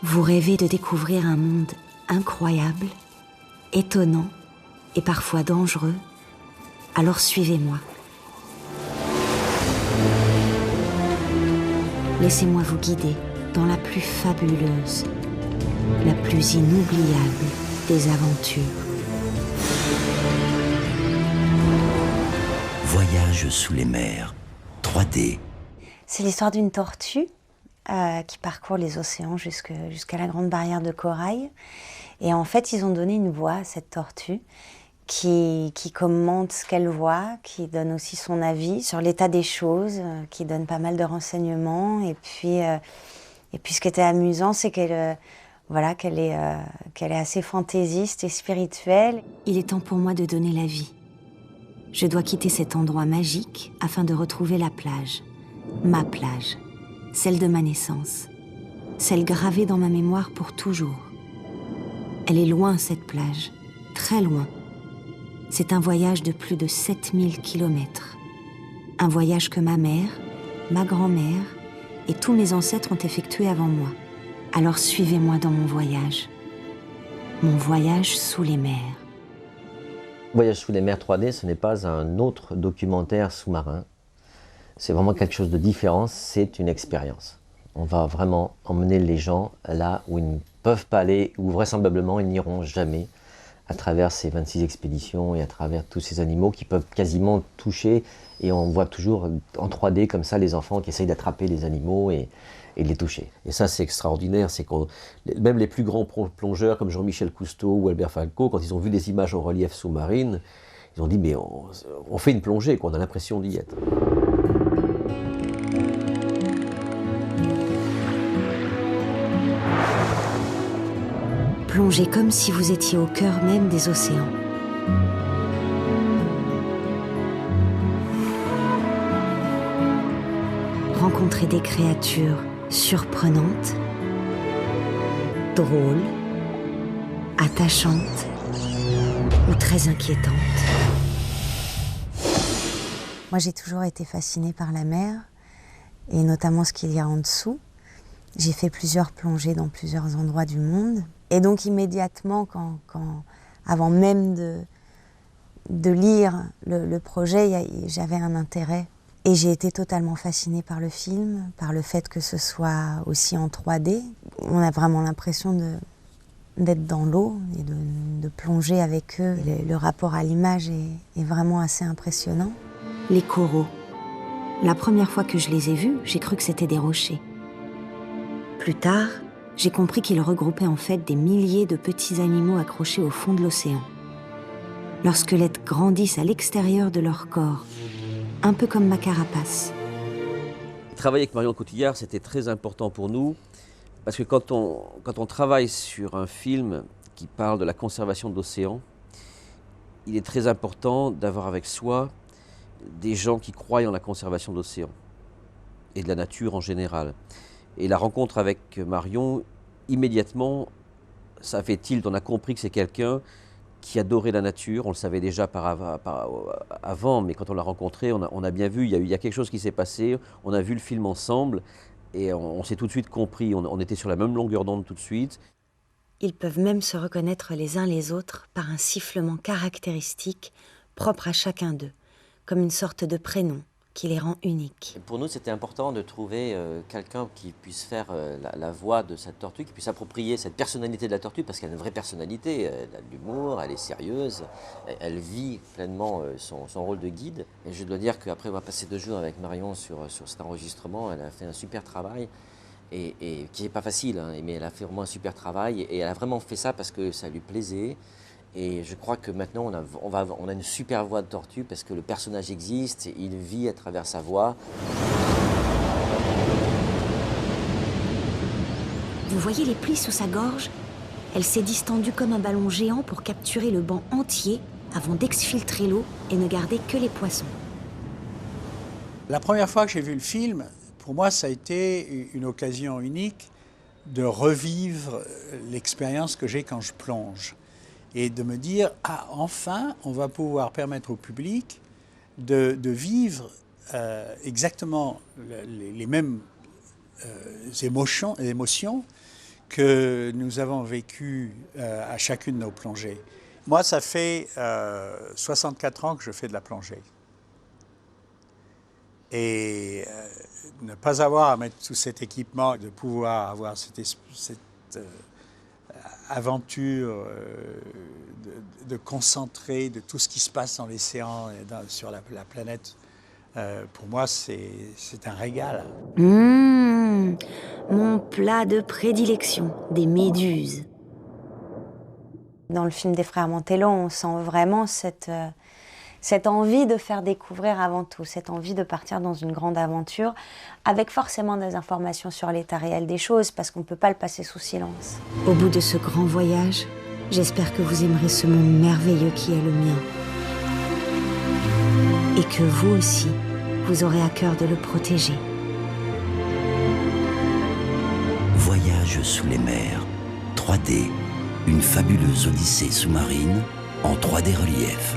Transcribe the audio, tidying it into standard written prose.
Vous rêvez de découvrir un monde incroyable, étonnant et parfois dangereux? Alors suivez-moi. Laissez-moi vous guider dans la plus fabuleuse, la plus inoubliable des aventures. Voyage sous les mers, 3D. C'est l'histoire d'une tortue qui parcourt les océans jusqu'à la Grande Barrière de Corail. Et en fait, ils ont donné une voix à cette tortue qui commente ce qu'elle voit, qui donne aussi son avis sur l'état des choses, qui donne pas mal de renseignements. Et puis ce qui était amusant, c'est qu'elle est assez fantaisiste et spirituelle. Il est temps pour moi de donner la vie. Je dois quitter cet endroit magique afin de retrouver la plage. Ma plage, celle de ma naissance, celle gravée dans ma mémoire pour toujours. Elle est loin, cette plage, très loin. C'est un voyage de plus de 7000 kilomètres. Un voyage que ma mère, ma grand-mère et tous mes ancêtres ont effectué avant moi. Alors suivez-moi dans mon voyage sous les mers. Voyage sous les mers 3D, ce n'est pas un autre documentaire sous-marin. C'est vraiment quelque chose de différent, c'est une expérience. On va vraiment emmener les gens là où ils ne peuvent pas aller, où vraisemblablement ils n'iront jamais, à travers ces 26 expéditions et à travers tous ces animaux qui peuvent quasiment toucher. Et on voit toujours en 3D comme ça les enfants qui essayent d'attraper les animaux et de les toucher. Et ça, c'est extraordinaire, c'est que même les plus grands plongeurs comme Jean-Michel Cousteau ou Albert Falco, quand ils ont vu des images en relief sous-marine, ils ont dit mais on fait une plongée, quoi, on a l'impression d'y être. Plongez comme si vous étiez au cœur même des océans. Rencontrez des créatures surprenantes, drôles, attachantes ou très inquiétantes. Moi, j'ai toujours été fascinée par la mer et notamment ce qu'il y a en dessous. J'ai fait plusieurs plongées dans plusieurs endroits du monde. Et donc immédiatement, avant même de lire le projet, j'avais un intérêt. Et j'ai été totalement fascinée par le film, par le fait que ce soit aussi en 3D. On a vraiment l'impression d'être dans l'eau et de plonger avec eux. Le rapport à l'image est vraiment assez impressionnant. Les coraux. La première fois que je les ai vus, j'ai cru que c'était des rochers. Plus tard, j'ai compris qu'ils regroupaient en fait des milliers de petits animaux accrochés au fond de l'océan. Leurs squelettes grandissent à l'extérieur de leur corps, un peu comme ma carapace. Travailler avec Marion Cotillard, c'était très important pour nous, parce que quand on travaille sur un film qui parle de la conservation de l'océan, il est très important d'avoir avec soi des gens qui croient en la conservation de l'océan et de la nature en général. Et la rencontre avec Marion, immédiatement, ça fait tilt. On a compris que c'est quelqu'un qui adorait la nature. On le savait déjà avant, mais quand on l'a rencontré, on a bien vu, il y a quelque chose qui s'est passé. On a vu le film ensemble et on s'est tout de suite compris. On était sur la même longueur d'onde tout de suite. Ils peuvent même se reconnaître les uns les autres par un sifflement caractéristique propre à chacun d'eux, comme une sorte de prénom qui les rend uniques. Et pour nous, c'était important de trouver quelqu'un qui puisse faire la voix de cette tortue, qui puisse s'approprier cette personnalité de la tortue, parce qu'elle a une vraie personnalité, elle a de l'humour, elle est sérieuse, elle vit pleinement son rôle de guide. Et je dois dire qu'après avoir passé 2 jours avec Marion sur cet enregistrement, elle a fait un super travail, et qui n'est pas facile, hein, mais elle a fait vraiment un super travail, et elle a vraiment fait ça parce que ça lui plaisait. Et je crois que maintenant, on a une super voix de tortue parce que le personnage existe, il vit à travers sa voix. Vous voyez les plis sous sa gorge? Elle s'est distendue comme un ballon géant pour capturer le banc entier avant d'exfiltrer l'eau et ne garder que les poissons. La première fois que j'ai vu le film, pour moi, ça a été une occasion unique de revivre l'expérience que j'ai quand je plonge. Et de me dire, ah, enfin, on va pouvoir permettre au public de vivre exactement les mêmes émotions que nous avons vécues à chacune de nos plongées. Moi, ça fait 64 ans que je fais de la plongée. Et ne pas avoir à mettre tout cet équipement, de pouvoir avoir cette aventure de concentrer de tout ce qui se passe dans l'océan et sur la planète, pour moi, c'est un régal. Mon plat de prédilection, des méduses. Dans le film des frères Mantello, on sent vraiment cette envie de faire découvrir avant tout, cette envie de partir dans une grande aventure, avec forcément des informations sur l'état réel des choses, parce qu'on ne peut pas le passer sous silence. Au bout de ce grand voyage, j'espère que vous aimerez ce monde merveilleux qui est le mien. Et que vous aussi, vous aurez à cœur de le protéger. Voyage sous les mers, 3D, une fabuleuse odyssée sous-marine en 3D relief.